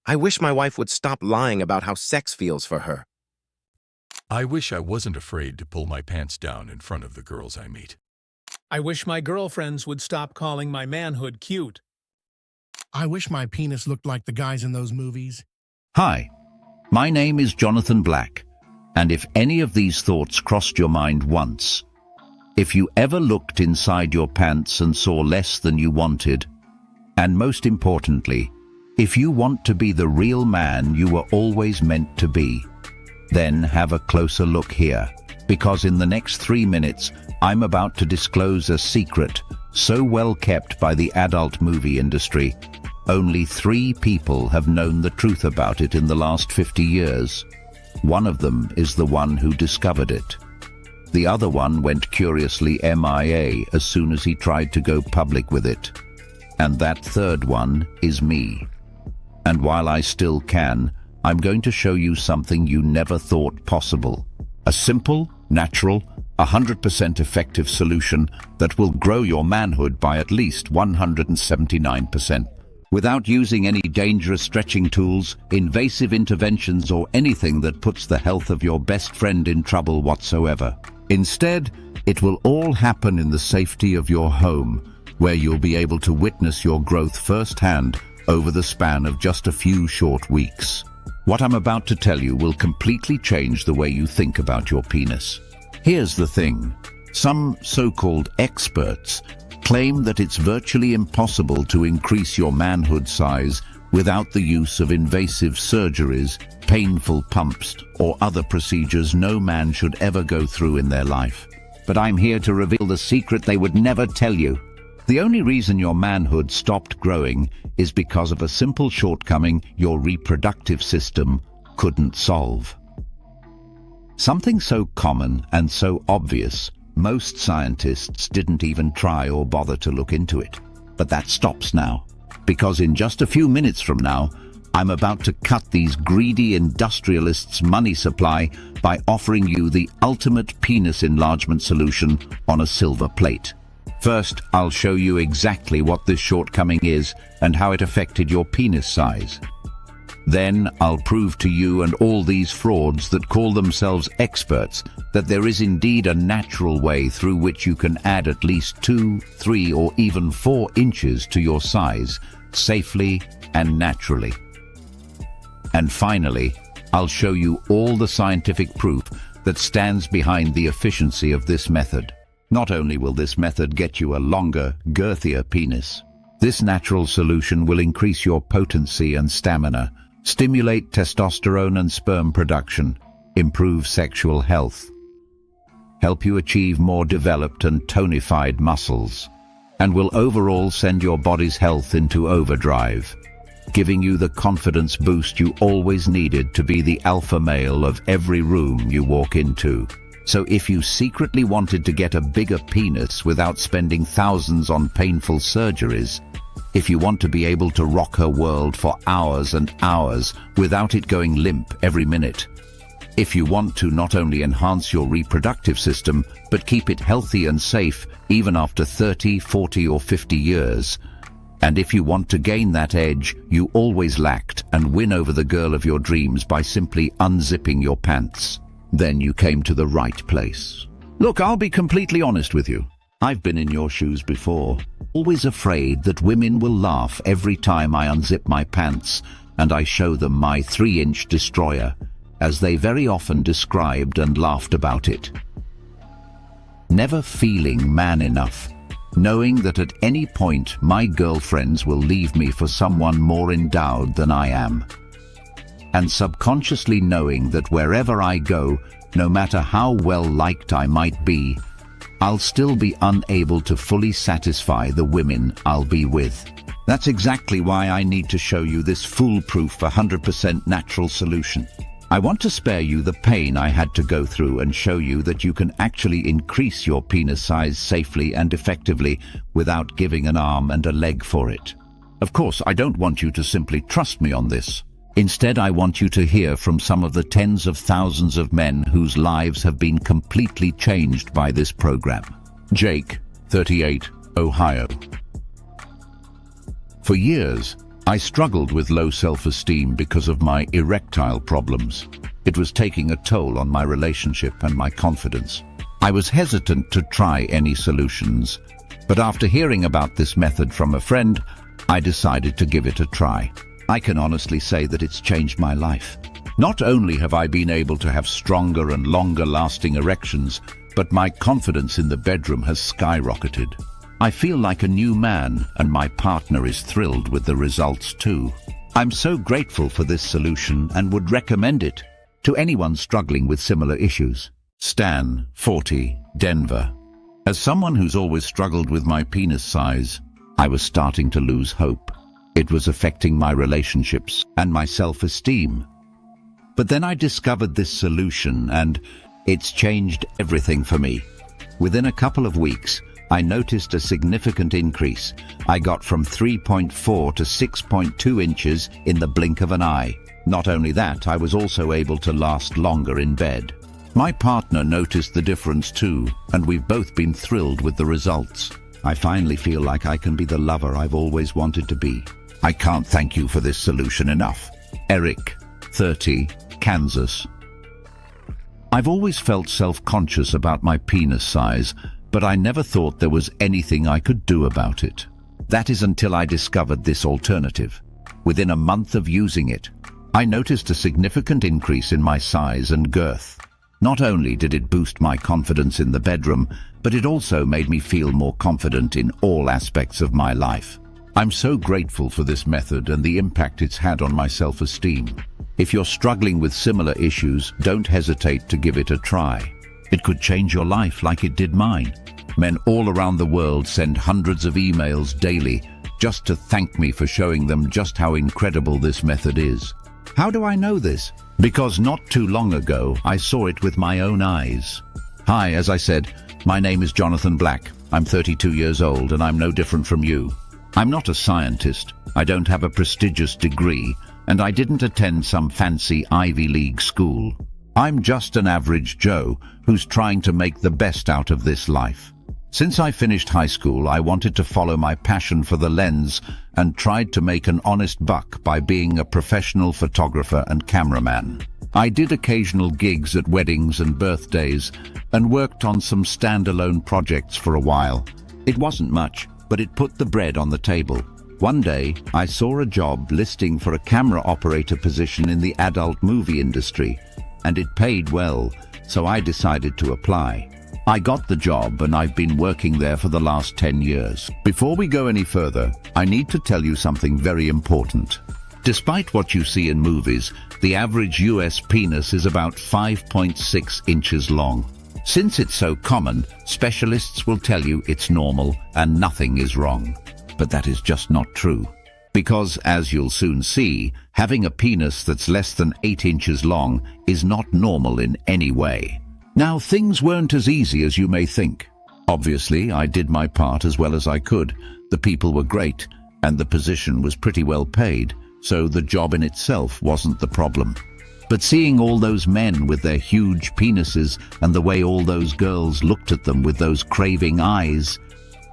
I wish my wife would stop lying about how sex feels for her. I wish I wasn't afraid to pull my pants down in front of the girls I meet. I wish my girlfriends would stop calling my manhood cute. I wish my penis looked like the guys in those movies. Hi, my name is Jonathan Black, and if any of these thoughts crossed your mind once, if you ever looked inside your pants and saw less than you wanted, and most importantly, if you want to be the real man you were always meant to be, then have a closer look here, because in the next 3 minutes, I'm about to disclose a secret so well kept by the adult movie industry. Only 3 people have known the truth about it in the last 50 years. One of them is the one who discovered it. The other one went curiously MIA as soon as he tried to go public with it. And that third one is me. And while I still can, I'm going to show you something you never thought possible. A simple, natural, 100% effective solution that will grow your manhood by at least 179%. Without using any dangerous stretching tools, invasive interventions, or anything that puts the health of your best friend in trouble whatsoever. Instead, it will all happen in the safety of your home, where you'll be able to witness your growth firsthand over the span of just a few short weeks. What I'm about to tell you will completely change the way you think about your penis. Here's the thing. Some so-called experts claim that it's virtually impossible to increase your manhood size without the use of invasive surgeries, painful pumps, or other procedures no man should ever go through in their life. But I'm here to reveal the secret they would never tell you. The only reason your manhood stopped growing is because of a simple shortcoming your reproductive system couldn't solve. Something so common and so obvious, most scientists didn't even try or bother to look into it. But that stops now, because in just a few minutes from now, I'm about to cut these greedy industrialists' money supply by offering you the ultimate penis enlargement solution on a silver plate. First, I'll show you exactly what this shortcoming is and how it affected your penis size. Then I'll prove to you and all these frauds that call themselves experts that there is indeed a natural way through which you can add at least 2, 3, or even 4 inches to your size, safely and naturally. And finally, I'll show you all the scientific proof that stands behind the efficiency of this method. Not only will this method get you a longer, girthier penis, this natural solution will increase your potency and stamina, stimulate testosterone and sperm production, improve sexual health, help you achieve more developed and tonified muscles, and will overall send your body's health into overdrive, giving you the confidence boost you always needed to be the alpha male of every room you walk into. So if you secretly wanted to get a bigger penis without spending thousands on painful surgeries, if you want to be able to rock her world for hours and hours without it going limp every minute, if you want to not only enhance your reproductive system, but keep it healthy and safe even after 30, 40, or 50 years, and if you want to gain that edge you always lacked and win over the girl of your dreams by simply unzipping your pants, then you came to the right place. Look, I'll be completely honest with you. I've been in your shoes before, always afraid that women will laugh every time I unzip my pants and I show them my 3-inch destroyer, as they very often described and laughed about it. Never feeling man enough, knowing that at any point my girlfriends will leave me for someone more endowed than I am. And subconsciously knowing that wherever I go, no matter how well liked I might be, I'll still be unable to fully satisfy the women I'll be with. That's exactly why I need to show you this foolproof 100% natural solution. I want to spare you the pain I had to go through and show you that you can actually increase your penis size safely and effectively without giving an arm and a leg for it. Of course, I don't want you to simply trust me on this. Instead, I want you to hear from some of the tens of thousands of men whose lives have been completely changed by this program. Jake, 38, Ohio. For years, I struggled with low self-esteem because of my erectile problems. It was taking a toll on my relationship and my confidence. I was hesitant to try any solutions, but after hearing about this method from a friend, I decided to give it a try. I can honestly say that it's changed my life. Not only have I been able to have stronger and longer-lasting erections, but my confidence in the bedroom has skyrocketed. I feel like a new man, and my partner is thrilled with the results too. I'm so grateful for this solution and would recommend it to anyone struggling with similar issues. Stan, 40, Denver. As someone who's always struggled with my penis size, I was starting to lose hope. It was affecting my relationships and my self-esteem. But then I discovered this solution, and it's changed everything for me. Within a couple of weeks, I noticed a significant increase. I got from 3.4 to 6.2 inches in the blink of an eye. Not only that, I was also able to last longer in bed. My partner noticed the difference too, and we've both been thrilled with the results. I finally feel like I can be the lover I've always wanted to be. I can't thank you for this solution enough. Eric, 30, Kansas. I've always felt self-conscious about my penis size, but I never thought there was anything I could do about it. That is until I discovered this alternative. Within a month of using it, I noticed a significant increase in my size and girth. Not only did it boost my confidence in the bedroom, but it also made me feel more confident in all aspects of my life. I'm so grateful for this method and the impact it's had on my self-esteem. If you're struggling with similar issues, don't hesitate to give it a try. It could change your life like it did mine. Men all around the world send hundreds of emails daily just to thank me for showing them just how incredible this method is. How do I know this? Because not too long ago, I saw it with my own eyes. Hi, as I said, my name is Jonathan Black. I'm 32 years old and I'm no different from you. I'm not a scientist. I don't have a prestigious degree, and I didn't attend some fancy Ivy League school. I'm just an average Joe who's trying to make the best out of this life. Since I finished high school, I wanted to follow my passion for the lens and tried to make an honest buck by being a professional photographer and cameraman. I did occasional gigs at weddings and birthdays and worked on some standalone projects for a while. It wasn't much, but it put the bread on the table. One day, I saw a job listing for a camera operator position in the adult movie industry, and it paid well, so I decided to apply. I got the job and I've been working there for the last 10 years. Before we go any further, I need to tell you something very important. Despite what you see in movies, the average US penis is about 5.6 inches long. Since it's so common, specialists will tell you it's normal and nothing is wrong. But that is just not true. Because, as you'll soon see, having a penis that's less than 8 inches long is not normal in any way. Now, things weren't as easy as you may think. Obviously, I did my part as well as I could. The people were great, and the position was pretty well paid, so the job in itself wasn't the problem. But seeing all those men with their huge penises and the way all those girls looked at them with those craving eyes,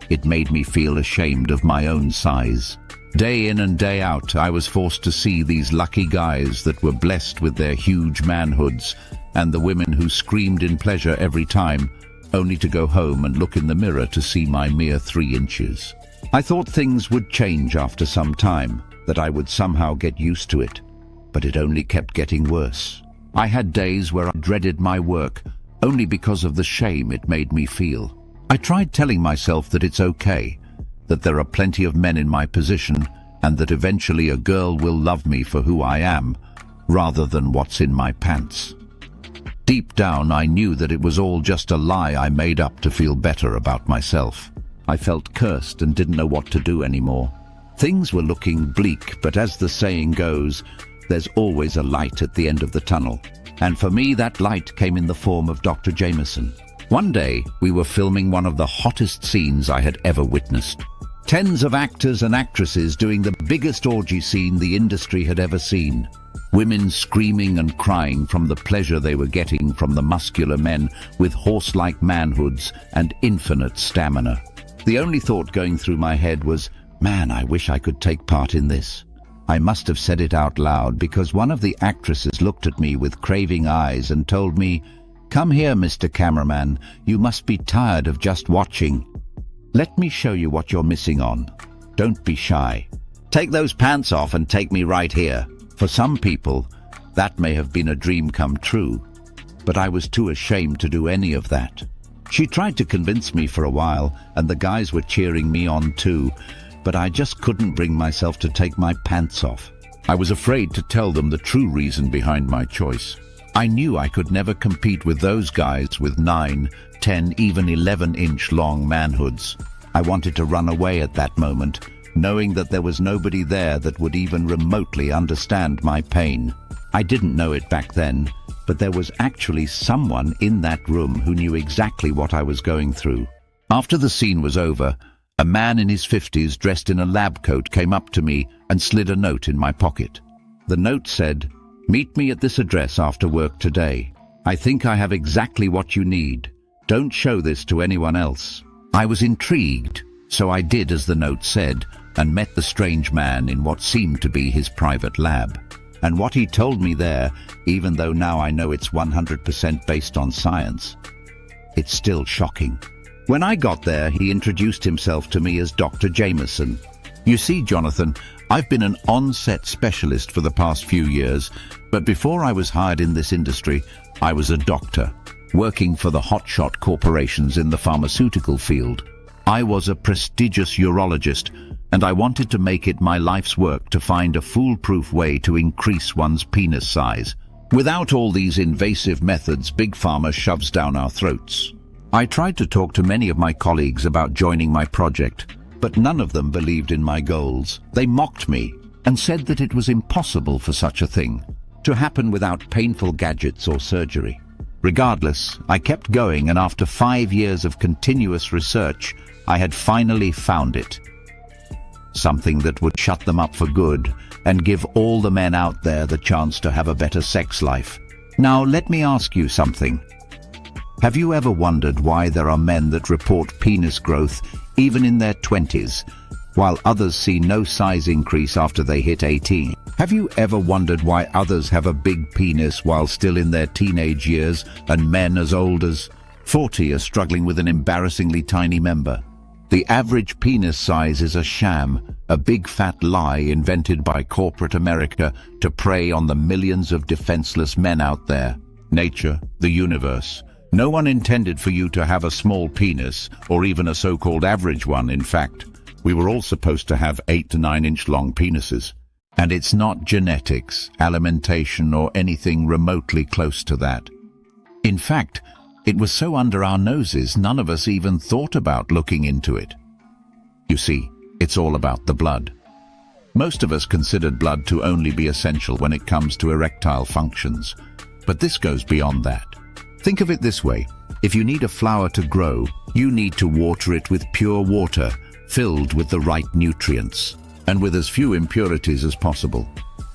it made me feel ashamed of my own size. Day in and day out, I was forced to see these lucky guys that were blessed with their huge manhoods, and the women who screamed in pleasure every time, only to go home and look in the mirror to see my mere 3 inches. I thought things would change after some time, that I would somehow get used to it, but it only kept getting worse. I had days where I dreaded my work, only because of the shame it made me feel. I tried telling myself that it's okay, that there are plenty of men in my position, and that eventually a girl will love me for who I am, rather than what's in my pants. Deep down, I knew that it was all just a lie I made up to feel better about myself. I felt cursed and didn't know what to do anymore. Things were looking bleak, but as the saying goes, there's always a light at the end of the tunnel. And for me, that light came in the form of Dr. Jameson. One day, we were filming one of the hottest scenes I had ever witnessed. Tens of actors and actresses doing the biggest orgy scene the industry had ever seen. Women screaming and crying from the pleasure they were getting from the muscular men with horse-like manhoods and infinite stamina. The only thought going through my head was, man, I wish I could take part in this. I must have said it out loud because one of the actresses looked at me with craving eyes and told me, "Come here, Mr. Cameraman, you must be tired of just watching. Let me show you what you're missing on. Don't be shy. Take those pants off and take me right here." For some people, that may have been a dream come true, but I was too ashamed to do any of that. She tried to convince me for a while, and the guys were cheering me on too, but I just couldn't bring myself to take my pants off. I was afraid to tell them the true reason behind my choice. I knew I could never compete with those guys with 9, 10, even 11-inch long manhoods. I wanted to run away at that moment, knowing that there was nobody there that would even remotely understand my pain. I didn't know it back then, but there was actually someone in that room who knew exactly what I was going through. After the scene was over, a man in his 50s dressed in a lab coat came up to me and slid a note in my pocket. The note said, "Meet me at this address after work today. I think I have exactly what you need. Don't show this to anyone else." I was intrigued, so I did as the note said and met the strange man in what seemed to be his private lab. And what he told me there, even though now I know it's 100% based on science, it's still shocking. When I got there, he introduced himself to me as Dr. Jameson. "You see, Jonathan, I've been an on-set specialist for the past few years, but before I was hired in this industry, I was a doctor, working for the hotshot corporations in the pharmaceutical field. I was a prestigious urologist, and I wanted to make it my life's work to find a foolproof way to increase one's penis size, without all these invasive methods Big Pharma shoves down our throats. I tried to talk to many of my colleagues about joining my project, but none of them believed in my goals. They mocked me and said that it was impossible for such a thing to happen without painful gadgets or surgery. Regardless, I kept going, and after 5 years of continuous research, I had finally found it. Something that would shut them up for good and give all the men out there the chance to have a better sex life. Now, let me ask you something. Have you ever wondered why there are men that report penis growth even in their 20s, while others see no size increase after they hit 18? Have you ever wondered why others have a big penis while still in their teenage years, and men as old as 40 are struggling with an embarrassingly tiny member? The average penis size is a sham, a big fat lie invented by corporate America to prey on the millions of defenseless men out there. Nature, the universe. No one intended for you to have a small penis, or even a so-called average one, in fact. We were all supposed to have 8 to 9 inch long penises. And it's not genetics, alimentation, or anything remotely close to that. In fact, it was so under our noses, none of us even thought about looking into it. You see, it's all about the blood. Most of us considered blood to only be essential when it comes to erectile functions, but this goes beyond that. Think of it this way. If you need a flower to grow, you need to water it with pure water, filled with the right nutrients, and with as few impurities as possible.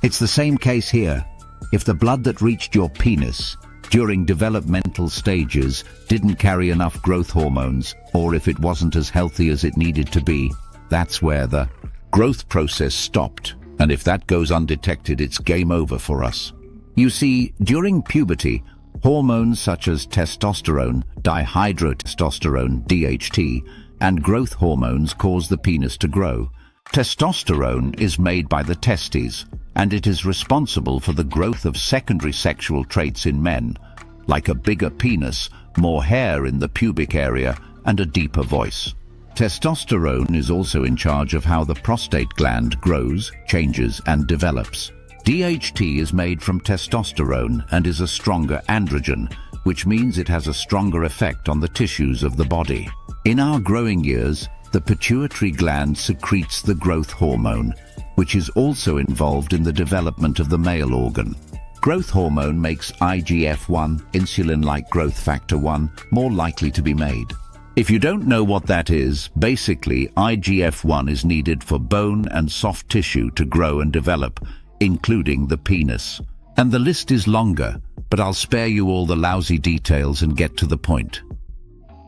It's the same case here. If the blood that reached your penis during developmental stages didn't carry enough growth hormones, or if it wasn't as healthy as it needed to be, that's where the growth process stopped. And if that goes undetected, it's game over for us. You see, during puberty, hormones such as testosterone, dihydrotestosterone, DHT, and growth hormones cause the penis to grow. Testosterone is made by the testes, and it is responsible for the growth of secondary sexual traits in men, like a bigger penis, more hair in the pubic area, and a deeper voice. Testosterone is also in charge of how the prostate gland grows, changes, and develops. DHT is made from testosterone and is a stronger androgen, which means it has a stronger effect on the tissues of the body. In our growing years, the pituitary gland secretes the growth hormone, which is also involved in the development of the male organ. Growth hormone makes IGF-1, insulin-like growth factor 1, more likely to be made. If you don't know what that is, basically IGF-1 is needed for bone and soft tissue to grow and develop, including the penis. And the list is longer, but I'll spare you all the lousy details and get to the point.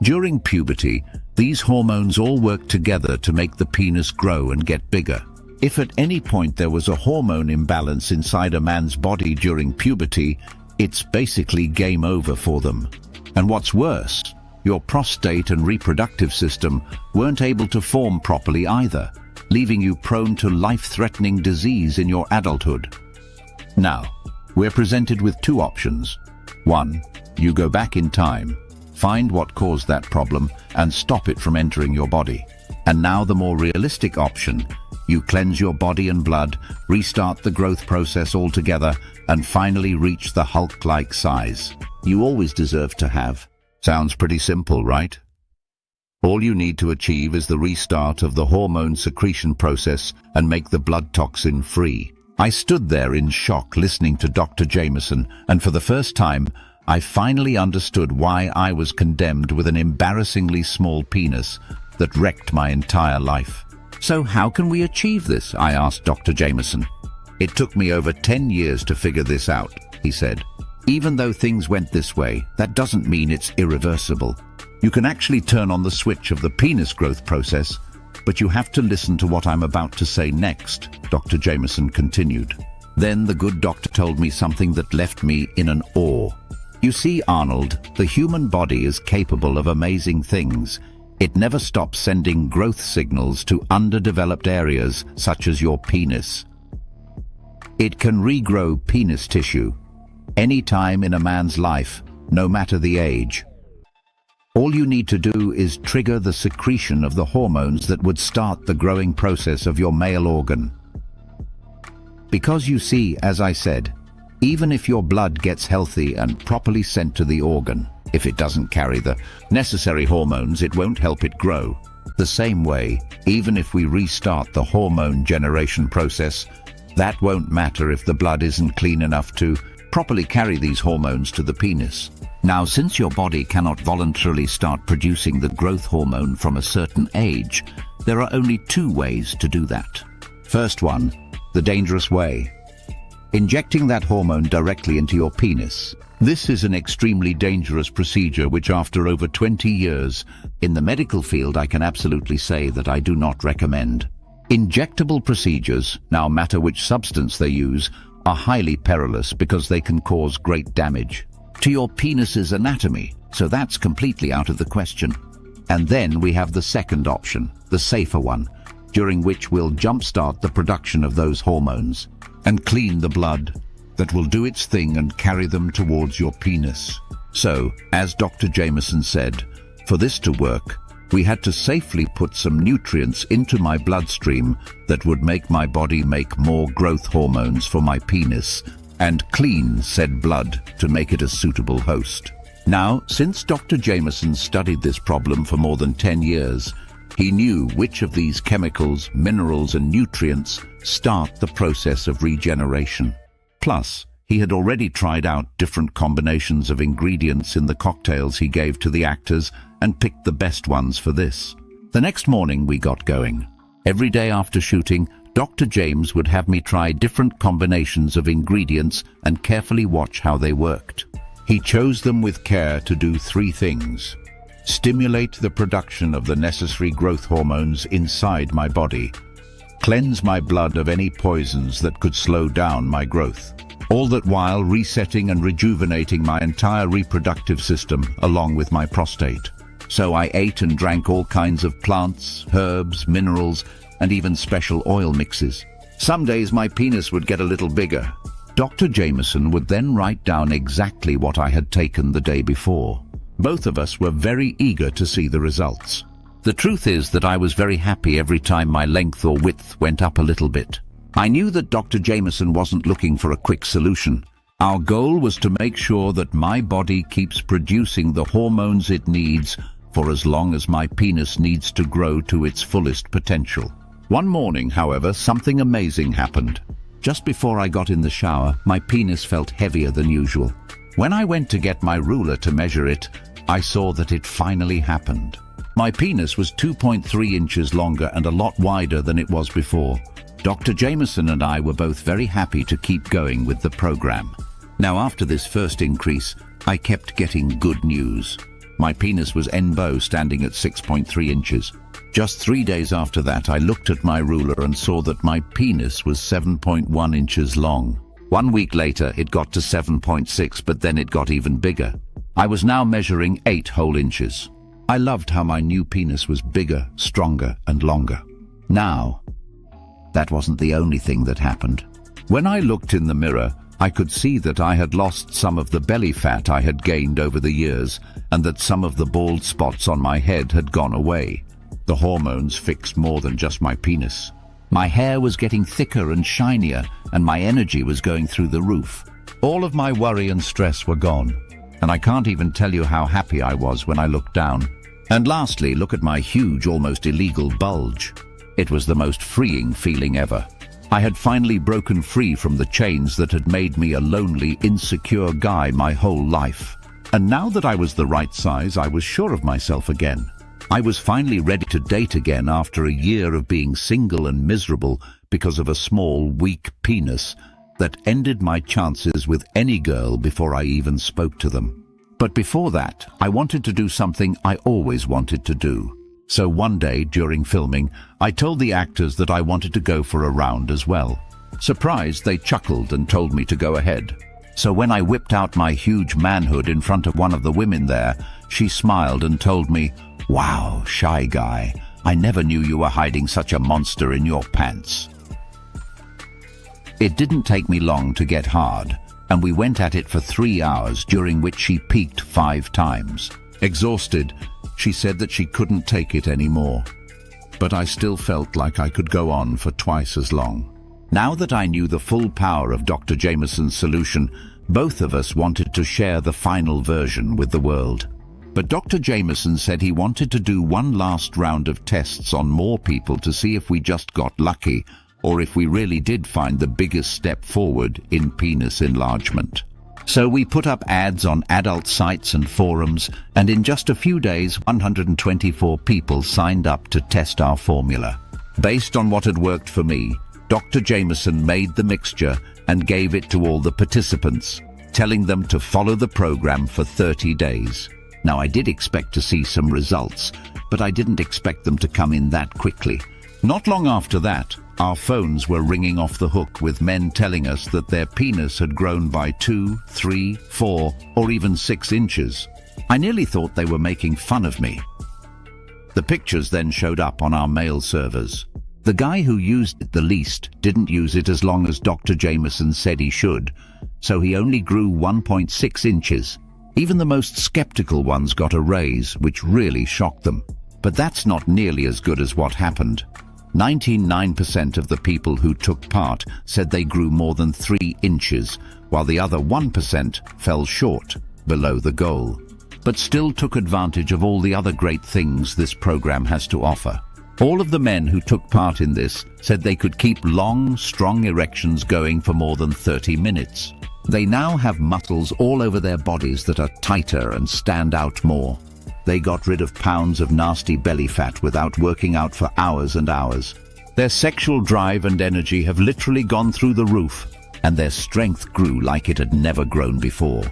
During puberty, these hormones all work together to make the penis grow and get bigger. If at any point there was a hormone imbalance inside a man's body during puberty, it's basically game over for them. And what's worse, your prostate and reproductive system weren't able to form properly either, leaving you prone to life-threatening disease in your adulthood. Now, we're presented with two options. One, you go back in time, find what caused that problem, and stop it from entering your body. And now the more realistic option, you cleanse your body and blood, restart the growth process altogether, and finally reach the Hulk-like size you always deserve to have. Sounds pretty simple, right? All you need to achieve is the restart of the hormone secretion process and make the blood toxin free. I stood there in shock listening to Dr. Jameson, and for the first time, I finally understood why I was condemned with an embarrassingly small penis that wrecked my entire life. So how can we achieve this? I asked Dr. Jameson. It took me over 10 years to figure this out, he said. Even though things went this way, that doesn't mean it's irreversible. You can actually turn on the switch of the penis growth process, but you have to listen to what I'm about to say next, Dr. Jameson continued. Then the good doctor told me something that left me in an awe. You see, Arnold, the human body is capable of amazing things. It never stops sending growth signals to underdeveloped areas such as your penis. It can regrow penis tissue any time in a man's life, no matter the age. All you need to do is trigger the secretion of the hormones that would start the growing process of your male organ. Because you see, as I said, even if your blood gets healthy and properly sent to the organ, if it doesn't carry the necessary hormones, it won't help it grow. The same way, even if we restart the hormone generation process, that won't matter if the blood isn't clean enough to properly carry these hormones to the penis. Now, since your body cannot voluntarily start producing the growth hormone from a certain age, there are only two ways to do that. First one, the dangerous way. Injecting that hormone directly into your penis. This is an extremely dangerous procedure which, after over 20 years in the medical field, I can absolutely say that I do not recommend. Injectable procedures, no matter which substance they use, are highly perilous because they can cause great damage to your penis's anatomy, so that's completely out of the question. And then we have the second option, the safer one, during which we'll jumpstart the production of those hormones and clean the blood that will do its thing and carry them towards your penis. So, as Dr. Jameson said, for this to work, we had to safely put some nutrients into my bloodstream that would make my body make more growth hormones for my penis and clean said blood to make it a suitable host. Now, since Dr. Jameson studied this problem for more than 10 years, he knew which of these chemicals, minerals and nutrients start the process of regeneration. Plus, he had already tried out different combinations of ingredients in the cocktails he gave to the actors and picked the best ones for this. The next morning we got going. Every day after shooting, Dr. James would have me try different combinations of ingredients and carefully watch how they worked. He chose them with care to do three things: stimulate the production of the necessary growth hormones inside my body, cleanse my blood of any poisons that could slow down my growth, all that while resetting and rejuvenating my entire reproductive system along with my prostate. So I ate and drank all kinds of plants, herbs, minerals, and even special oil mixes. Some days my penis would get a little bigger. Dr. Jameson would then write down exactly what I had taken the day before. Both of us were very eager to see the results. The truth is that I was very happy every time my length or width went up a little bit. I knew that Dr. Jameson wasn't looking for a quick solution. Our goal was to make sure that my body keeps producing the hormones it needs for as long as my penis needs to grow to its fullest potential. One morning, however, something amazing happened. Just before I got in the shower, my penis felt heavier than usual. When I went to get my ruler to measure it, I saw that it finally happened. My penis was 2.3 inches longer and a lot wider than it was before. Dr. Jameson and I were both very happy to keep going with the program. Now, after this first increase, I kept getting good news. My penis was en bow, standing at 6.3 inches. Just 3 days after that, I looked at my ruler and saw that my penis was 7.1 inches long. 1 week later, it got to 7.6, but then it got even bigger. I was now measuring 8 whole inches. I loved how my new penis was bigger, stronger, and longer. Now, that wasn't the only thing that happened. When I looked in the mirror, I could see that I had lost some of the belly fat I had gained over the years, and that some of the bald spots on my head had gone away. The hormones fixed more than just my penis. My hair was getting thicker and shinier, and my energy was going through the roof. All of my worry and stress were gone, and I can't even tell you how happy I was when I looked down. And lastly, look at my huge, almost illegal bulge. It was the most freeing feeling ever. I had finally broken free from the chains that had made me a lonely, insecure guy my whole life. And now that I was the right size, I was sure of myself again. I was finally ready to date again after a year of being single and miserable because of a small, weak penis that ended my chances with any girl before I even spoke to them. But before that, I wanted to do something I always wanted to do. So one day during filming, I told the actors that I wanted to go for a round as well. Surprised, they chuckled and told me to go ahead. So when I whipped out my huge manhood in front of one of the women there, she smiled and told me, "Wow, shy guy, I never knew you were hiding such a monster in your pants." It didn't take me long to get hard, and we went at it for 3 hours, during which she peaked 5 times. Exhausted, she said that she couldn't take it anymore. But I still felt like I could go on for twice as long. Now that I knew the full power of Dr. Jameson's solution, both of us wanted to share the final version with the world. But Dr. Jameson said he wanted to do one last round of tests on more people to see if we just got lucky, or if we really did find the biggest step forward in penis enlargement. So we put up ads on adult sites and forums, and in just a few days, 124 people signed up to test our formula. Based on what had worked for me, Dr. Jameson made the mixture and gave it to all the participants, telling them to follow the program for 30 days. Now, I did expect to see some results, but I didn't expect them to come in that quickly. Not long after that, our phones were ringing off the hook with men telling us that their penis had grown by 2, 3, 4, or even 6 inches. I nearly thought they were making fun of me. The pictures then showed up on our mail servers. The guy who used it the least didn't use it as long as Dr. Jameson said he should, so he only grew 1.6 inches. Even the most skeptical ones got a raise, which really shocked them. But that's not nearly as good as what happened. 99% of the people who took part said they grew more than 3 inches, while the other 1% fell short, below the goal, but still took advantage of all the other great things this program has to offer. All of the men who took part in this said they could keep long, strong erections going for more than 30 minutes. They now have muscles all over their bodies that are tighter and stand out more. They got rid of pounds of nasty belly fat without working out for hours and hours. Their sexual drive and energy have literally gone through the roof, and their strength grew like it had never grown before.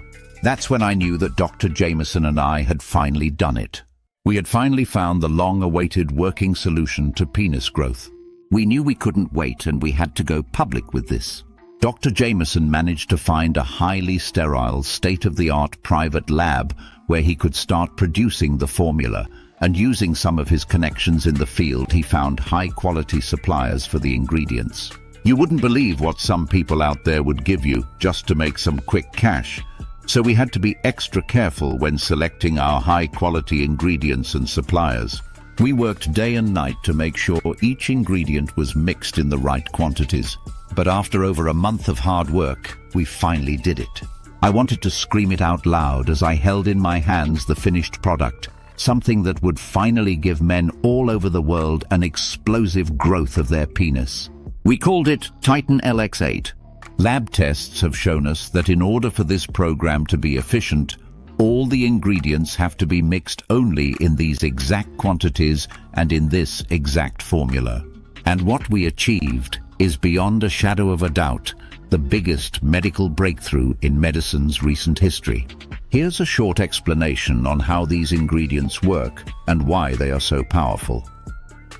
That's when I knew that Dr. Jameson and I had finally done it. We had finally found the long-awaited working solution to penis growth. We knew we couldn't wait, and we had to go public with this. Dr. Jameson managed to find a highly sterile, state-of-the-art private lab where he could start producing the formula, and using some of his connections in the field, he found high-quality suppliers for the ingredients. You wouldn't believe what some people out there would give you just to make some quick cash, so we had to be extra careful when selecting our high-quality ingredients and suppliers. We worked day and night to make sure each ingredient was mixed in the right quantities. But after over a month of hard work, we finally did it. I wanted to scream it out loud as I held in my hands the finished product, something that would finally give men all over the world an explosive growth of their penis. We called it titanlx8. Lab tests have shown us that in order for this program to be efficient, all the ingredients have to be mixed only in these exact quantities and in this exact formula. And what we achieved is beyond a shadow of a doubt the biggest medical breakthrough in medicine's recent history. Here's a short explanation on how these ingredients work and why they are so powerful.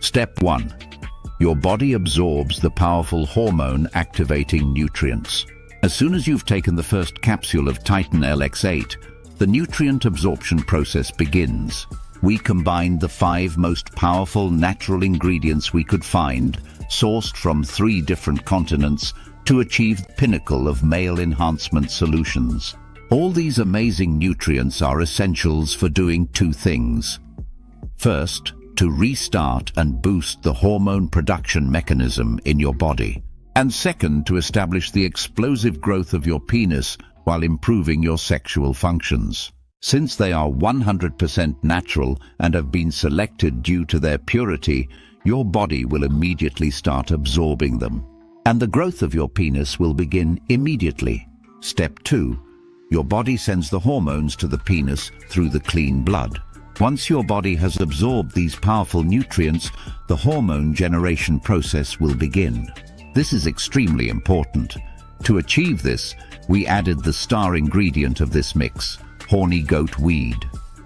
Step 1. Your body absorbs the powerful hormone-activating nutrients. As soon as you've taken the first capsule of titanlx8, the nutrient absorption process begins. We combined the 5 most powerful natural ingredients we could find, sourced from 3 different continents, to achieve the pinnacle of male enhancement solutions. All these amazing nutrients are essentials for doing 2 things. First, to restart and boost the hormone production mechanism in your body. And second, to establish the explosive growth of your penis while improving your sexual functions. Since they are 100% natural and have been selected due to their purity, your body will immediately start absorbing them. And the growth of your penis will begin immediately. Step 2. Your body sends the hormones to the penis through the clean blood. Once your body has absorbed these powerful nutrients, the hormone generation process will begin. This is extremely important. To achieve this, we added the star ingredient of this mix, horny goat weed.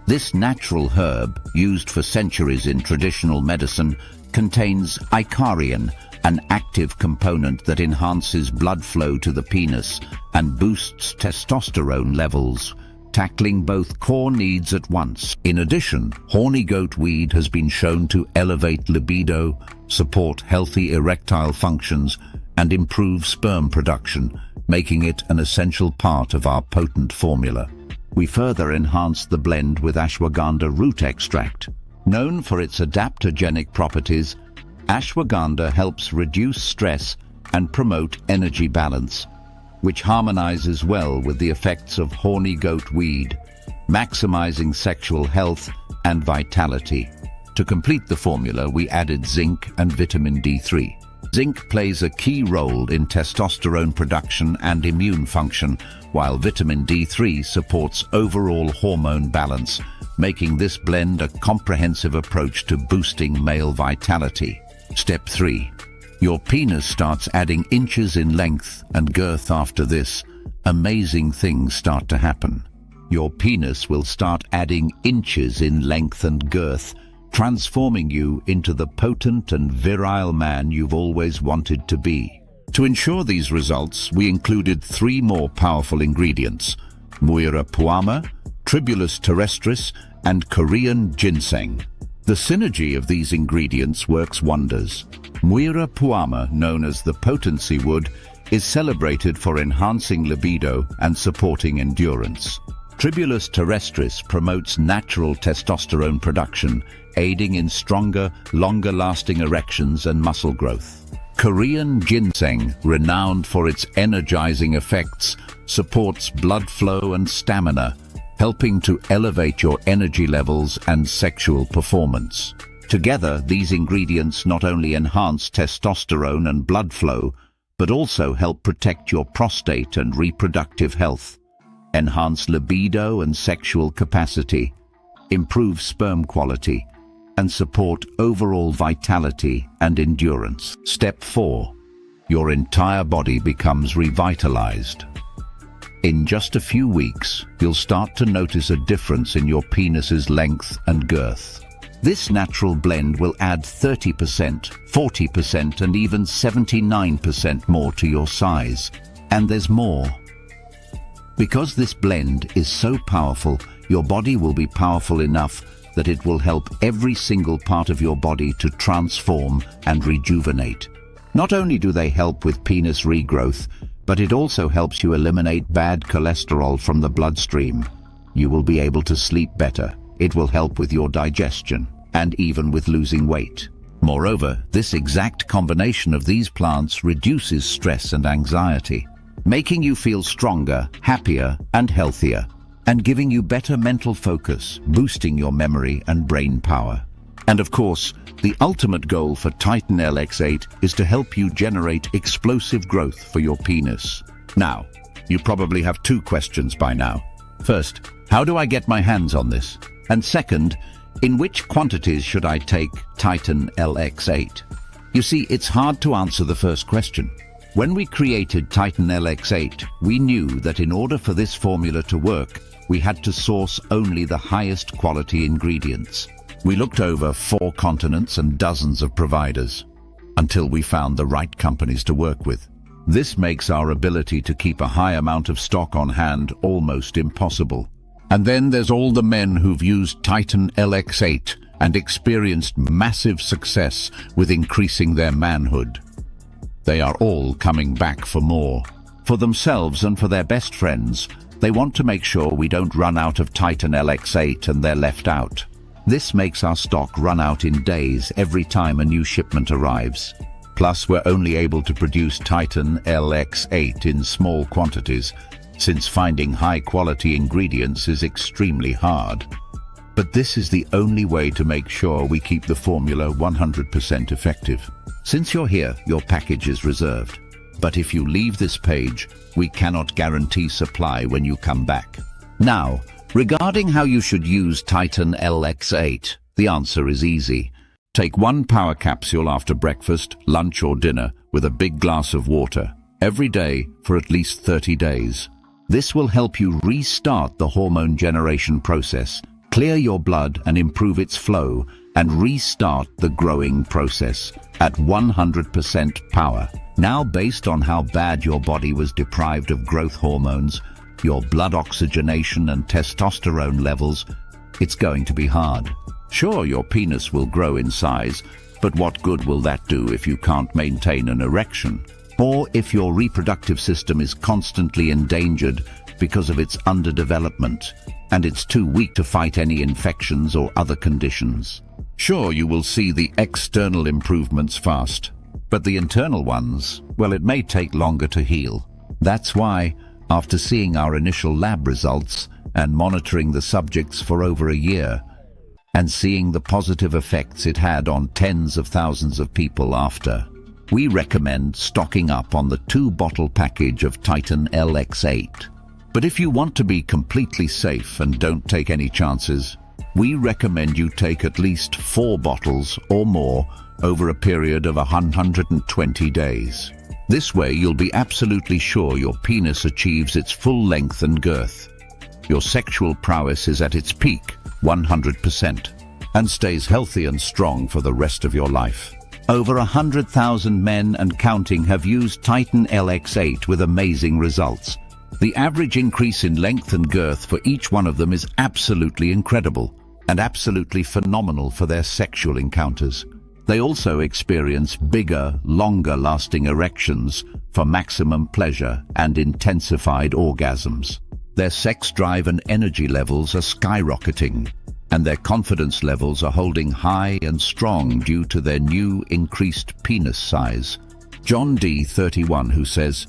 This natural herb, used for centuries in traditional medicine, contains icariin, an active component that enhances blood flow to the penis and boosts testosterone levels, tackling both core needs at once. In addition, horny goat weed has been shown to elevate libido, support healthy erectile functions, and improve sperm production, making it an essential part of our potent formula. We further enhanced the blend with ashwagandha root extract. Known for its adaptogenic properties, ashwagandha helps reduce stress and promote energy balance, which harmonizes well with the effects of horny goat weed, maximizing sexual health and vitality. To complete the formula, we added zinc and vitamin D3. Zinc plays a key role in testosterone production and immune function, while vitamin D3 supports overall hormone balance, making this blend a comprehensive approach to boosting male vitality. Step 3. Your penis starts adding inches in length and girth. After this, amazing things start to happen. Your penis will start adding inches in length and girth, transforming you into the potent and virile man you've always wanted to be. To ensure these results, we included 3 more powerful ingredients: Muira puama, Tribulus terrestris, and Korean ginseng. The synergy of these ingredients works wonders. Muira puama, known as the potency wood, is celebrated for enhancing libido and supporting endurance. Tribulus terrestris promotes natural testosterone production, aiding in stronger, longer-lasting erections and muscle growth. Korean ginseng, renowned for its energizing effects, supports blood flow and stamina, helping to elevate your energy levels and sexual performance. Together, these ingredients not only enhance testosterone and blood flow, but also help protect your prostate and reproductive health, enhance libido and sexual capacity, improve sperm quality, and support overall vitality and endurance. Step 4. Your entire body becomes revitalized. In just a few weeks, you'll start to notice a difference in your penis's length and girth. This natural blend will add 30%, 40%, and even 79% more to your size. And there's more. Because this blend is so powerful, your body will be powerful enough that it will help every single part of your body to transform and rejuvenate. Not only do they help with penis regrowth, but it also helps you eliminate bad cholesterol from the bloodstream. You will be able to sleep better. It will help with your digestion, and even with losing weight. Moreover, this exact combination of these plants reduces stress and anxiety, making you feel stronger, happier, and healthier, and giving you better mental focus, boosting your memory and brain power. And of course, the ultimate goal for titanlx8 is to help you generate explosive growth for your penis. Now, you probably have 2 questions by now. First, how do I get my hands on this? And second, in which quantities should I take titanlx8? You see, it's hard to answer the first question. When we created titanlx8, we knew that in order for this formula to work, we had to source only the highest quality ingredients. We looked over 4 continents and dozens of providers until we found the right companies to work with. This makes our ability to keep a high amount of stock on hand almost impossible. And then there's all the men who've used titanlx8 and experienced massive success with increasing their manhood. They are all coming back for more. For themselves and for their best friends, they want to make sure we don't run out of titanlx8 and they're left out. This makes our stock run out in days every time a new shipment arrives. Plus, we're only able to produce titanlx8 in small quantities, since finding high-quality ingredients is extremely hard. But this is the only way to make sure we keep the formula 100% effective. Since you're here, your package is reserved. But if you leave this page, we cannot guarantee supply when you come back. Now, regarding how you should use titanlx8, the answer is easy. Take 1 power capsule after breakfast, lunch or dinner with a big glass of water every day for at least 30 days. This will help you restart the hormone generation process, clear your blood and improve its flow, and restart the growing process at 100% power. Now, based on how bad your body was deprived of growth hormones, your blood oxygenation and testosterone levels, it's going to be hard. Sure, your penis will grow in size, but what good will that do if you can't maintain an erection? Or if your reproductive system is constantly endangered because of its underdevelopment, and it's too weak to fight any infections or other conditions? Sure, you will see the external improvements fast, but the internal ones, well, it may take longer to heal. That's why, after seeing our initial lab results and monitoring the subjects for over a year, and seeing the positive effects it had on tens of thousands of people after, we recommend stocking up on the 2-bottle package of titanlx8. But if you want to be completely safe and don't take any chances, we recommend you take at least 4 bottles or more over a period of 120 days. This way you'll be absolutely sure your penis achieves its full length and girth. Your sexual prowess is at its peak, 100%, and stays healthy and strong for the rest of your life. Over 100,000 men and counting have used titanlx8 with amazing results. The average increase in length and girth for each one of them is absolutely incredible and absolutely phenomenal for their sexual encounters. They also experience bigger, longer-lasting erections for maximum pleasure and intensified orgasms. Their sex drive and energy levels are skyrocketing, and their confidence levels are holding high and strong due to their new increased penis size. John D. 31, who says,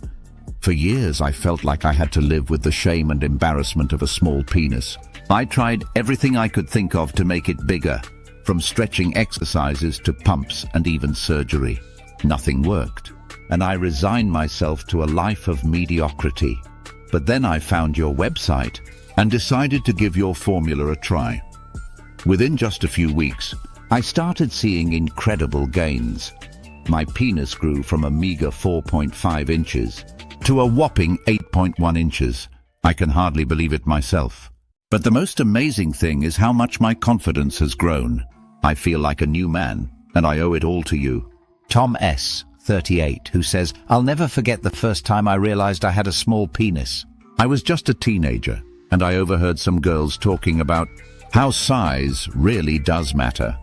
"For years I felt like I had to live with the shame and embarrassment of a small penis. I tried everything I could think of to make it bigger, from stretching exercises to pumps and even surgery. Nothing worked, and I resigned myself to a life of mediocrity. But then I found your website and decided to give your formula a try. Within just a few weeks, I started seeing incredible gains. My penis grew from a meager 4.5 inches to a whopping 8.1 inches. I can hardly believe it myself. But the most amazing thing is how much my confidence has grown. I feel like a new man, and I owe it all to you." Tom S., 38, who says, "I'll never forget the first time I realized I had a small penis. I was just a teenager, and I overheard some girls talking about how size really does matter.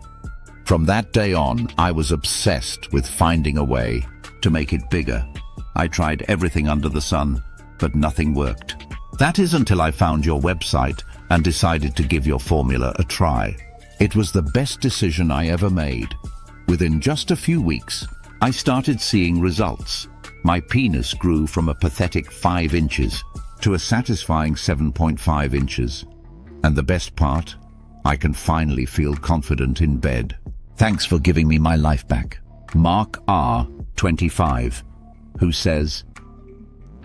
From that day on, I was obsessed with finding a way to make it bigger. I tried everything under the sun, but nothing worked. That is until I found your website and decided to give your formula a try. It was the best decision I ever made. Within just a few weeks, I started seeing results. My penis grew from a pathetic 5 inches to a satisfying 7.5 inches. And the best part, I can finally feel confident in bed. Thanks for giving me my life back." Mark R., 25, who says,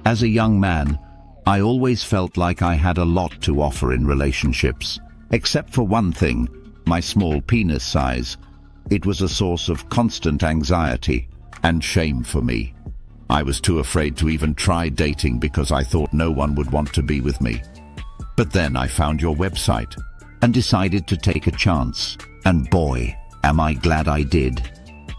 "As a young man, I always felt like I had a lot to offer in relationships, except for one thing, my small penis size. It was a source of constant anxiety and shame for me. I was too afraid to even try dating because I thought no one would want to be with me. But then I found your website and decided to take a chance. And boy, am I glad I did.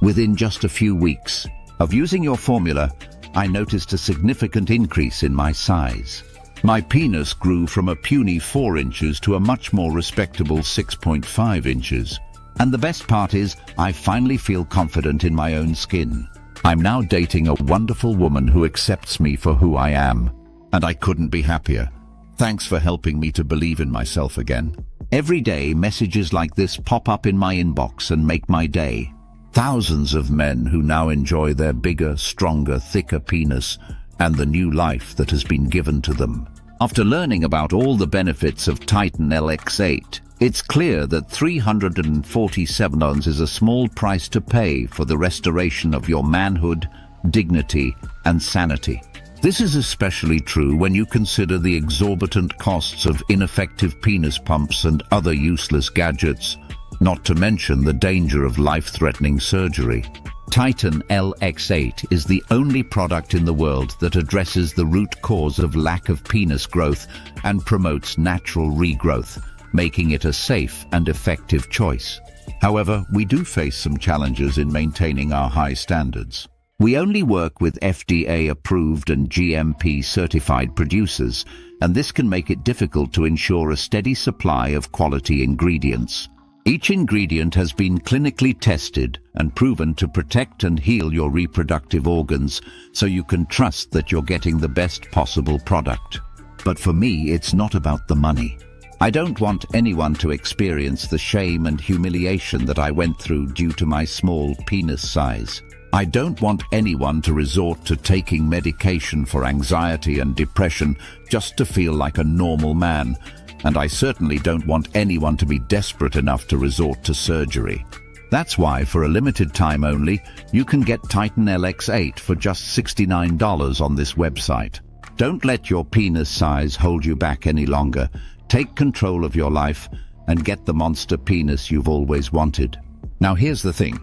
Within just a few weeks of using your formula, I noticed a significant increase in my size. My penis grew from a puny 4 inches to a much more respectable 6.5 inches. And the best part is, I finally feel confident in my own skin. I'm now dating a wonderful woman who accepts me for who I am. And I couldn't be happier. Thanks for helping me to believe in myself again. Every day, messages like this pop up in my inbox and make my day. Thousands of men who now enjoy their bigger, stronger, thicker penis and the new life that has been given to them. After learning about all the benefits of titanlx8, it's clear that 347 ounces is a small price to pay for the restoration of your manhood, dignity, and sanity. This is especially true when you consider the exorbitant costs of ineffective penis pumps and other useless gadgets, not to mention the danger of life-threatening surgery. titanlx8 is the only product in the world that addresses the root cause of lack of penis growth and promotes natural regrowth, making it a safe and effective choice. However, we do face some challenges in maintaining our high standards. We only work with FDA-approved and GMP-certified producers, and this can make it difficult to ensure a steady supply of quality ingredients. Each ingredient has been clinically tested and proven to protect and heal your reproductive organs, so you can trust that you're getting the best possible product. But for me, it's not about the money. I don't want anyone to experience the shame and humiliation that I went through due to my small penis size. I don't want anyone to resort to taking medication for anxiety and depression just to feel like a normal man. And I certainly don't want anyone to be desperate enough to resort to surgery. That's why, for a limited time only, you can get titanlx8 for just $69 on this website. Don't let your penis size hold you back any longer. Take control of your life and get the monster penis you've always wanted. Now here's the thing.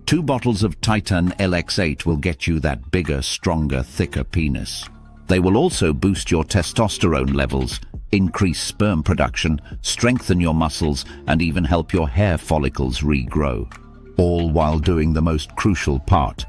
2 bottles of titanlx8 will get you that bigger, stronger, thicker penis. They will also boost your testosterone levels, increase sperm production, strengthen your muscles, and even help your hair follicles regrow. All while doing the most crucial part: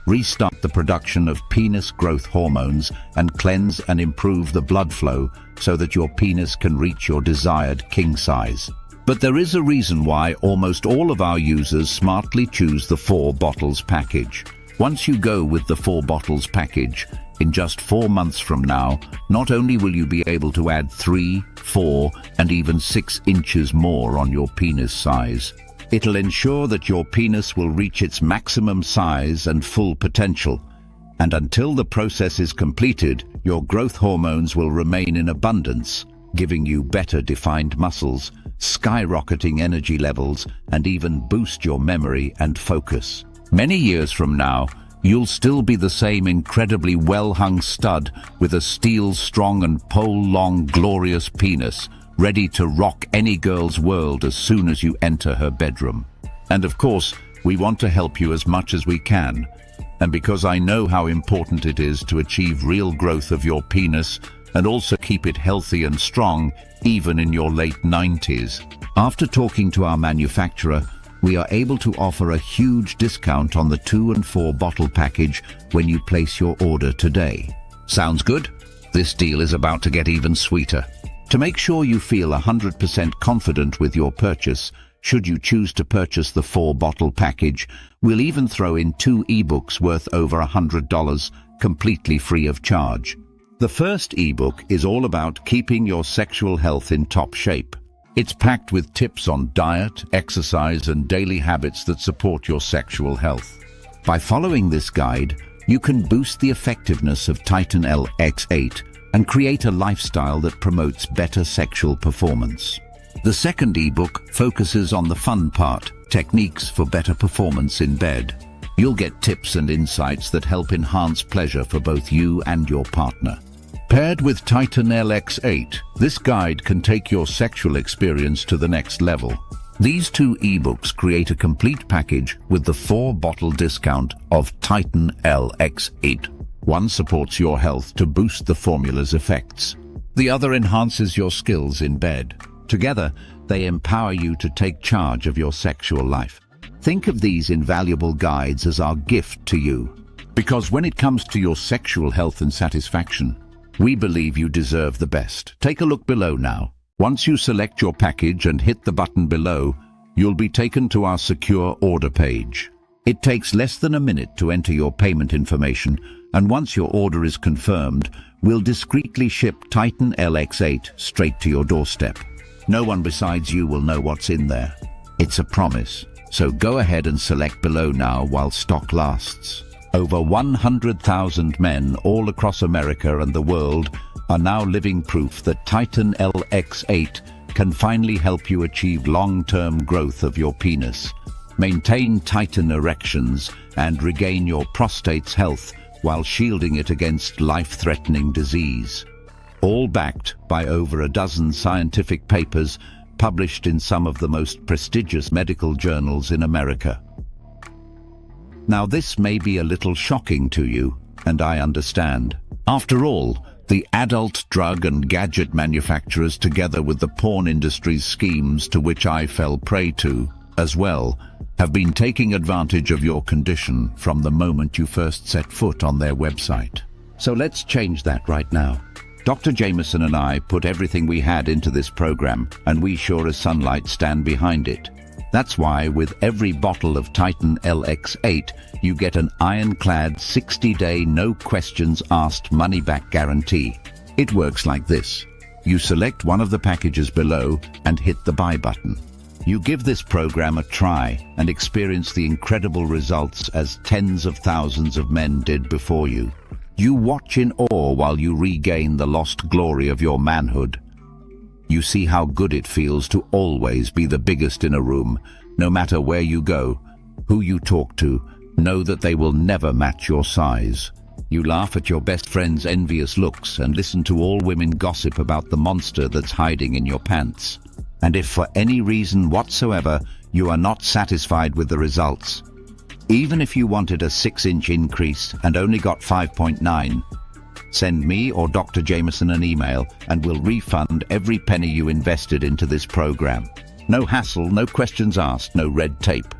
restart the production of penis growth hormones and cleanse and improve the blood flow so that your penis can reach your desired king size. But there is a reason why almost all of our users smartly choose the 4 bottles package. Once you go with the 4 bottles package, in just 4 months from now, not only will you be able to add 3, 4, and even 6 inches more on your penis size, it'll ensure that your penis will reach its maximum size and full potential. And until the process is completed, your growth hormones will remain in abundance, giving you better defined muscles, skyrocketing energy levels, and even boost your memory and focus. Many years from now, you'll still be the same incredibly well-hung stud with a steel-strong and pole-long glorious penis, ready to rock any girl's world as soon as you enter her bedroom. And of course, we want to help you as much as we can. And because I know how important it is to achieve real growth of your penis and also keep it healthy and strong, even in your late 90s. After talking to our manufacturer, we are able to offer a huge discount on the 2 and 4 bottle package when you place your order today. Sounds good? This deal is about to get even sweeter. To make sure you feel 100% confident with your purchase, should you choose to purchase the 4 bottle package, we'll even throw in 2 ebooks worth over $100, completely free of charge. The first ebook is all about keeping your sexual health in top shape. It's packed with tips on diet, exercise, and daily habits that support your sexual health. By following this guide, you can boost the effectiveness of titanlx8 and create a lifestyle that promotes better sexual performance. The second ebook focuses on the fun part, techniques for better performance in bed. You'll get tips and insights that help enhance pleasure for both you and your partner. Paired with titanlx8, this guide can take your sexual experience to the next level. These 2 ebooks create a complete package with the 4-bottle discount of titanlx8. One supports your health to boost the formula's effects. The other enhances your skills in bed. Together, they empower you to take charge of your sexual life. Think of these invaluable guides as our gift to you. Because when it comes to your sexual health and satisfaction, we believe you deserve the best. Take a look below now. Once you select your package and hit the button below, you'll be taken to our secure order page. It takes less than a minute to enter your payment information, and once your order is confirmed, we'll discreetly ship titanlx8 straight to your doorstep. No one besides you will know what's in there. It's a promise. So go ahead and select below now while stock lasts. Over 100,000 men all across America and the world are now living proof that titanlx8 can finally help you achieve long-term growth of your penis, maintain titan erections, and regain your prostate's health while shielding it against life-threatening disease. All backed by over a dozen scientific papers published in some of the most prestigious medical journals in America. Now this may be a little shocking to you, and I understand. After all, the adult drug and gadget manufacturers, together with the porn industry's schemes to which I fell prey to as well, have been taking advantage of your condition from the moment you first set foot on their website. So let's change that right now. Dr. Jameson and I put everything we had into this program, and we sure as sunlight stand behind it. That's why with every bottle of titanlx8, you get an ironclad 60-day no-questions-asked money-back guarantee. It works like this. You select one of the packages below and hit the buy button. You give this program a try and experience the incredible results as tens of thousands of men did before you. You watch in awe while you regain the lost glory of your manhood. You see how good it feels to always be the biggest in a room, no matter where you go, who you talk to, know that they will never match your size. You laugh at your best friend's envious looks and listen to all women gossip about the monster that's hiding in your pants. And if for any reason whatsoever you are not satisfied with the results, even if you wanted a 6-inch increase and only got 5.9, send me or Dr. Jameson an email and we'll refund every penny you invested into this program. No hassle, no questions asked, no red tape.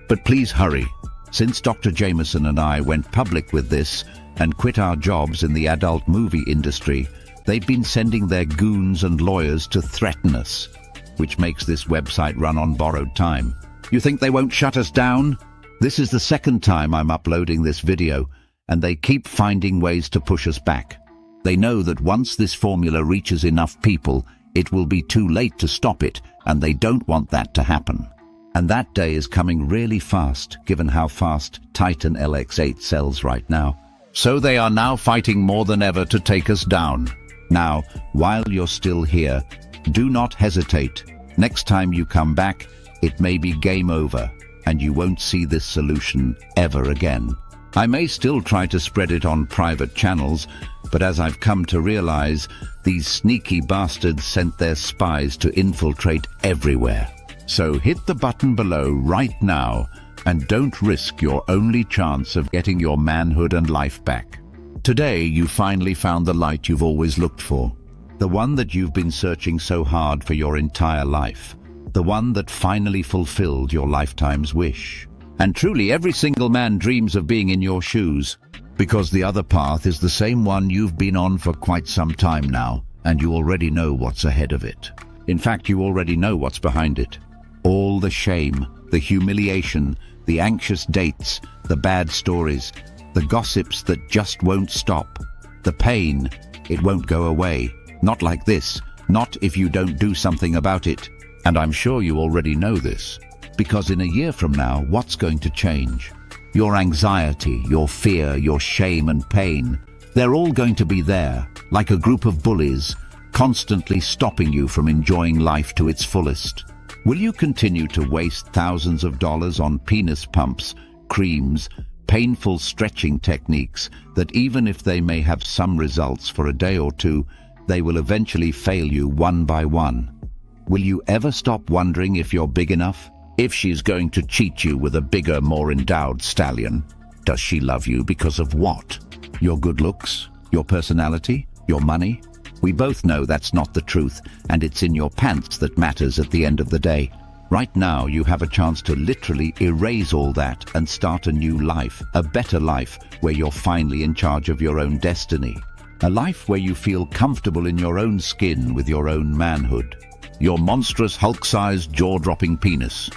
But please hurry. Since Dr. Jameson and I went public with this and quit our jobs in the adult movie industry, they've been sending their goons and lawyers to threaten us, which makes this website run on borrowed time. You think they won't shut us down? This is the second time I'm uploading this video, and they keep finding ways to push us back. They know that once this formula reaches enough people, it will be too late to stop it, and they don't want that to happen. And that day is coming really fast, given how fast titanlx8 sells right now. So they are now fighting more than ever to take us down. Now, while you're still here, do not hesitate. Next time you come back, it may be game over, and you won't see this solution ever again. I may still try to spread it on private channels, but as I've come to realize, these sneaky bastards sent their spies to infiltrate everywhere. So hit the button below right now, and don't risk your only chance of getting your manhood and life back. Today, you finally found the light you've always looked for. The one that you've been searching so hard for your entire life. The one that finally fulfilled your lifetime's wish. And truly, every single man dreams of being in your shoes, because the other path is the same one you've been on for quite some time now, and you already know what's ahead of it. In fact, you already know what's behind it. All the shame, the humiliation, the anxious dates, the bad stories, the gossips that just won't stop. The pain, it won't go away. Not like this, not if you don't do something about it. And I'm sure you already know this. Because in a year from now, what's going to change? Your anxiety, your fear, your shame and pain, they're all going to be there, like a group of bullies, constantly stopping you from enjoying life to its fullest. Will you continue to waste thousands of dollars on penis pumps, creams, painful stretching techniques that even if they may have some results for a day or two, they will eventually fail you one by one? Will you ever stop wondering if you're big enough? If she's going to cheat you with a bigger, more endowed stallion, does she love you because of what? Your good looks? Your personality? Your money? We both know that's not the truth, and it's in your pants that matters at the end of the day. Right now, you have a chance to literally erase all that and start a new life, a better life, where you're finally in charge of your own destiny. A life where you feel comfortable in your own skin with your own manhood. Your monstrous Hulk-sized jaw-dropping penis,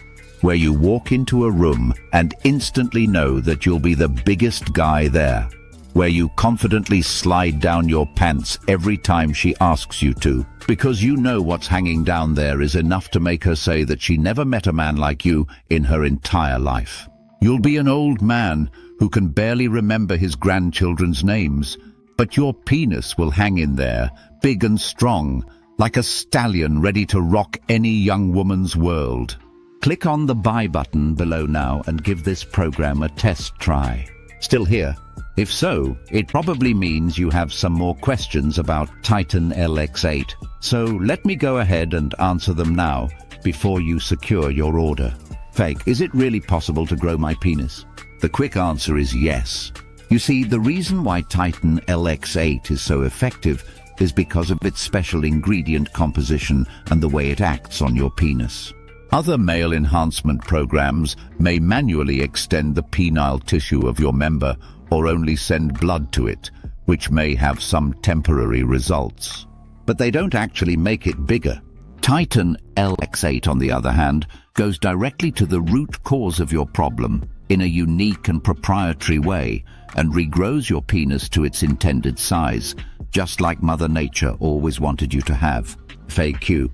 where you walk into a room and instantly know that you'll be the biggest guy there. Where you confidently slide down your pants every time she asks you to, because you know what's hanging down there is enough to make her say that she never met a man like you in her entire life. You'll be an old man who can barely remember his grandchildren's names, but your penis will hang in there, big and strong, like a stallion ready to rock any young woman's world. Click on the buy button below now and give this program a test try. Still here? If so, it probably means you have some more questions about titanlx8. So let me go ahead and answer them now before you secure your order. Fake, is it really possible to grow my penis? The quick answer is yes. You see, the reason why titanlx8 is so effective is because of its special ingredient composition and the way it acts on your penis. Other male enhancement programs may manually extend the penile tissue of your member or only send blood to it, which may have some temporary results. But they don't actually make it bigger. titanlx8, on the other hand, goes directly to the root cause of your problem in a unique and proprietary way and regrows your penis to its intended size, just like Mother Nature always wanted you to have. FAQ.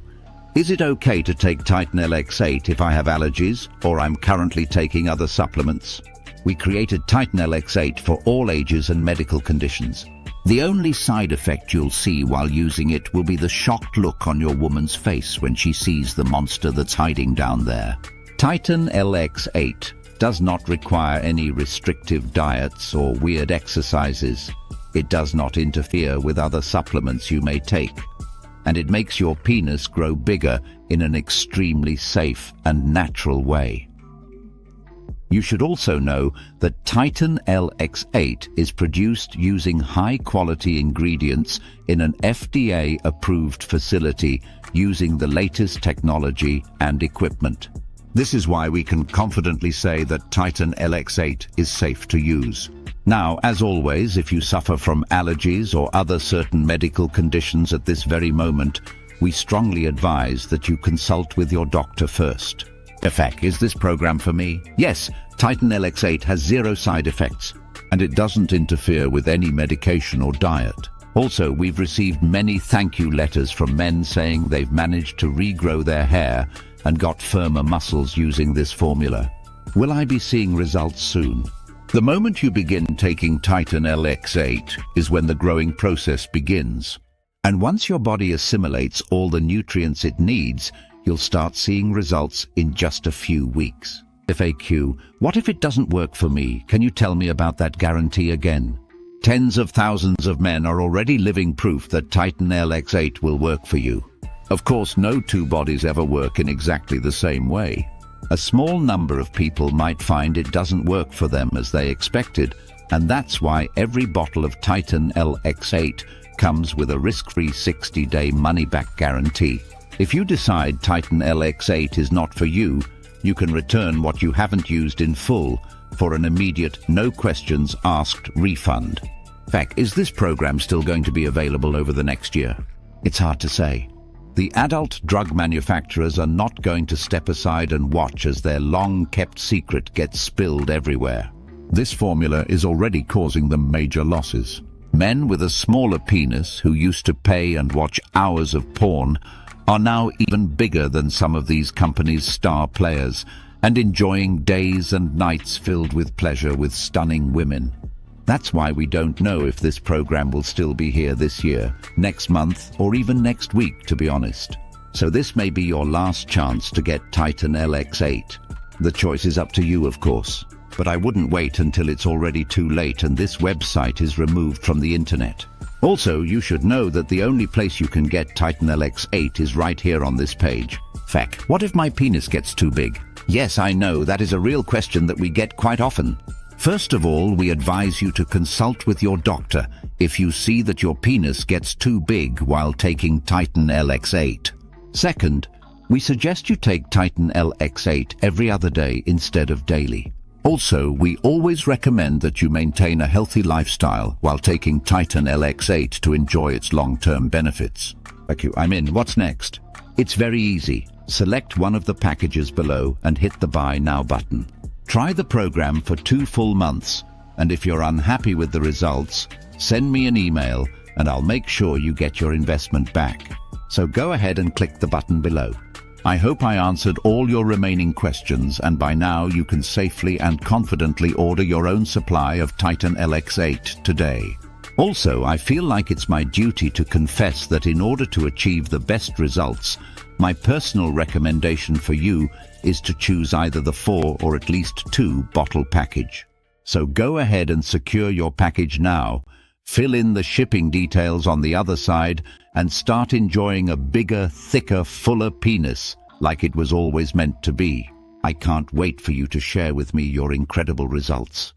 Is it okay to take titanlx8 if I have allergies or I'm currently taking other supplements? We created titanlx8 for all ages and medical conditions. The only side effect you'll see while using it will be the shocked look on your woman's face when she sees the monster that's hiding down there. titanlx8 does not require any restrictive diets or weird exercises. It does not interfere with other supplements you may take. And it makes your penis grow bigger in an extremely safe and natural way. You should also know that titanlx8 is produced using high-quality ingredients in an FDA-approved facility using the latest technology and equipment. This is why we can confidently say that titanlx8 is safe to use. Now, as always, if you suffer from allergies or other certain medical conditions at this very moment, we strongly advise that you consult with your doctor first. Efek, is this program for me? Yes, titanlx8 has 0 side effects, and it doesn't interfere with any medication or diet. Also, we've received many thank you letters from men saying they've managed to regrow their hair and got firmer muscles using this formula. Will I be seeing results soon? The moment you begin taking titanlx8 is when the growing process begins. And once your body assimilates all the nutrients it needs, you'll start seeing results in just a few weeks. FAQ, what if it doesn't work for me? Can you tell me about that guarantee again? Tens of thousands of men are already living proof that titanlx8 will work for you. Of course, no two bodies ever work in exactly the same way. A small number of people might find it doesn't work for them as they expected, and that's why every bottle of titanlx8 comes with a risk-free 60-day money-back guarantee. If you decide titanlx8 is not for you, you can return what you haven't used in full for an immediate, no-questions-asked refund. In fact, is this program still going to be available over the next year? It's hard to say. The adult drug manufacturers are not going to step aside and watch as their long-kept secret gets spilled everywhere. This formula is already causing them major losses. Men with a smaller penis who used to pay and watch hours of porn are now even bigger than some of these companies' star players and enjoying days and nights filled with pleasure with stunning women. That's why we don't know if this program will still be here this year, next month, or even next week, to be honest. So this may be your last chance to get titanlx8. The choice is up to you, of course. But I wouldn't wait until it's already too late and this website is removed from the internet. Also, you should know that the only place you can get titanlx8 is right here on this page. Feck, what if my penis gets too big? Yes, I know, that is a real question that we get quite often. First of all, we advise you to consult with your doctor if you see that your penis gets too big while taking Titan LX8. Second, we suggest you take Titan LX8 every other day instead of daily. Also, we always recommend that you maintain a healthy lifestyle while taking Titan LX8 to enjoy its long-term benefits. Thank you. I'm in. What's next? It's very easy. Select one of the packages below and hit the Buy Now button. Try the program for 2 full months, and if you're unhappy with the results, send me an email and I'll make sure you get your investment back. So go ahead and click the button below. I hope I answered all your remaining questions, and by now you can safely and confidently order your own supply of Titan LX8 today. Also, I feel like it's my duty to confess that in order to achieve the best results, my personal recommendation for you is to choose either the 4 or at least 2 bottle package. So go ahead and secure your package now, fill in the shipping details on the other side, and start enjoying a bigger, thicker, fuller penis like it was always meant to be. I can't wait for you to share with me your incredible results.